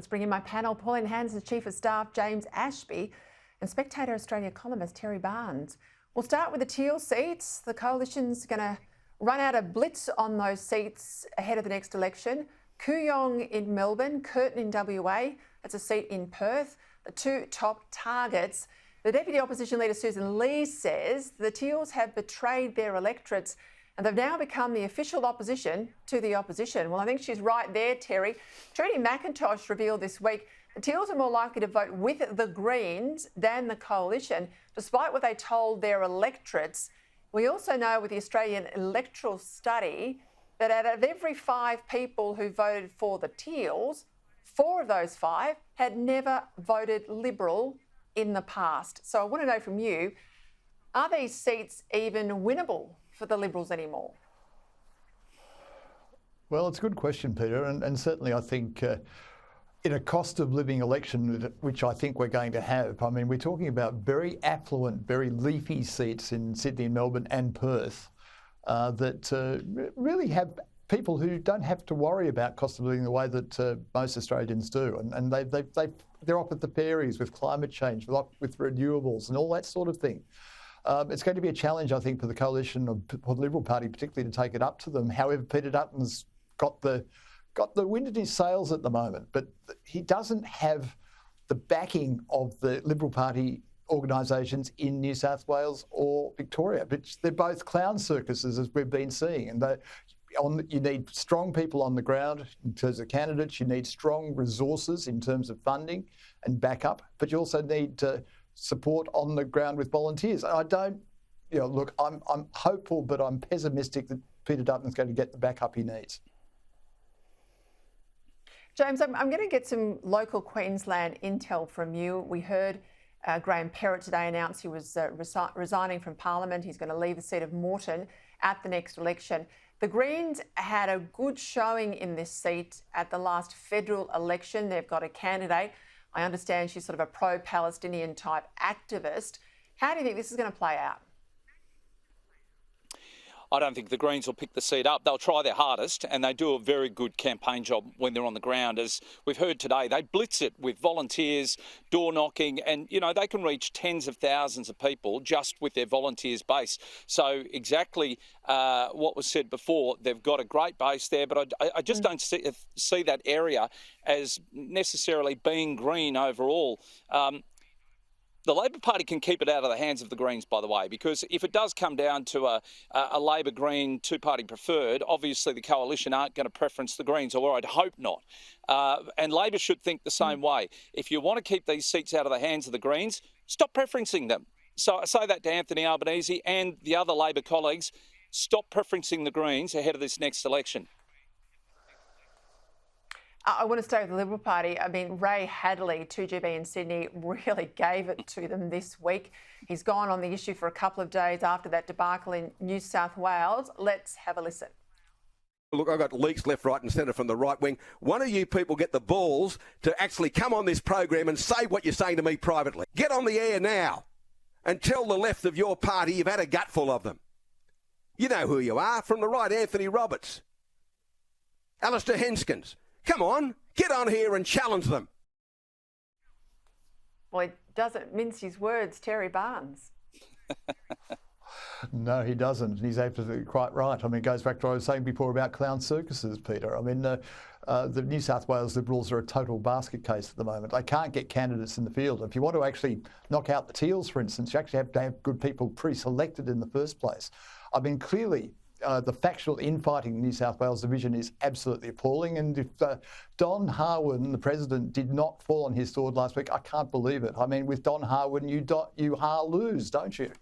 Let's bring in my panel. Pauline Hanson's Chief of Staff, James Ashby, and Spectator Australia columnist, Terry Barnes. We'll start with the Teal seats. The Coalition's going to run out a blitz on those seats ahead of the next election. Kooyong in Melbourne, Curtin in WA, that's a seat in Perth. The two top targets. The Deputy Opposition Leader Susan Lee says the Teals have betrayed their electorates and they've now become the official opposition to the opposition. Well, I think she's right there, Terry. Trudy McIntosh revealed this week the Teals are more likely to vote with the Greens than the Coalition, despite what they told their electorates. We also know with the Australian Electoral Study that out of every 5 people who voted for the Teals, 4 of those 5 had never voted Liberal in the past. So I want to know from you, are these seats even winnable for the Liberals anymore? Well, it's a good question, Peter, and certainly I think in a cost of living election, which I think we're going to have, I mean, we're talking about very affluent, very leafy seats in Sydney, Melbourne and Perth that really have people who don't have to worry about cost of living the way that most Australians do. And they're up at the fairies with climate change, with renewables and all that sort of thing. It's going to be a challenge, I think, for the Coalition or the Liberal Party, particularly to take it up to them. However, Peter Dutton's got the wind in his sails at the moment, but he doesn't have the backing of the Liberal Party organisations in New South Wales or Victoria, which they're both clown circuses, as we've been seeing. And you need strong people on the ground in terms of candidates. You need strong resources in terms of funding and backup, but you also need support on the ground with volunteers. I don't, look, I'm hopeful, but I'm pessimistic that Peter Dutton's going to get the backup he needs. James, I'm going to get some local Queensland intel from you. We heard Graham Perrott today announce he was resigning from Parliament. He's going to leave the seat of Moreton at the next election. The Greens had a good showing in this seat at the last federal election. They've got a candidate. I understand she's sort of a pro-Palestinian type activist. How do you think this is going to play out? I don't think the Greens will pick the seat up. They'll try their hardest, and they do a very good campaign job when they're on the ground. As we've heard today, they blitz it with volunteers, door knocking, and, they can reach tens of thousands of people just with their volunteers base. So exactly what was said before, they've got a great base there, but I just don't see that area as necessarily being green overall. The Labor Party can keep it out of the hands of the Greens, by the way, because if it does come down to a Labor-Green two-party preferred, obviously the Coalition aren't going to preference the Greens, or I'd hope not. And Labor should think the same way. If you want to keep these seats out of the hands of the Greens, stop preferencing them. So I say that to Anthony Albanese and the other Labor colleagues. Stop preferencing the Greens ahead of this next election. I want to stay with the Liberal Party. I mean, Ray Hadley, 2GB in Sydney, really gave it to them this week. He's gone on the issue for a couple of days after that debacle in New South Wales. Let's have a listen. Look, I've got leaks left, right and centre from the right wing. One of you people get the balls to actually come on this program and say what you're saying to me privately. Get on the air now and tell the left of your party you've had a gutful of them. You know who you are. From the right, Anthony Roberts, Alistair Henskins. Come on, get on here and challenge them. Well, he doesn't mince his words, Terry Barnes. No, he doesn't. He's absolutely quite right. I mean, it goes back to what I was saying before about clown circuses, Peter. I mean, the New South Wales Liberals are a total basket case at the moment. They can't get candidates in the field. If you want to actually knock out the Teals, for instance, you actually have to have good people pre-selected in the first place. I mean, clearly, the factual infighting in the New South Wales division is absolutely appalling. And if Don Harwin, the president, did not fall on his sword last week, I can't believe it. I mean, with Don Harwin, you lose, don't you?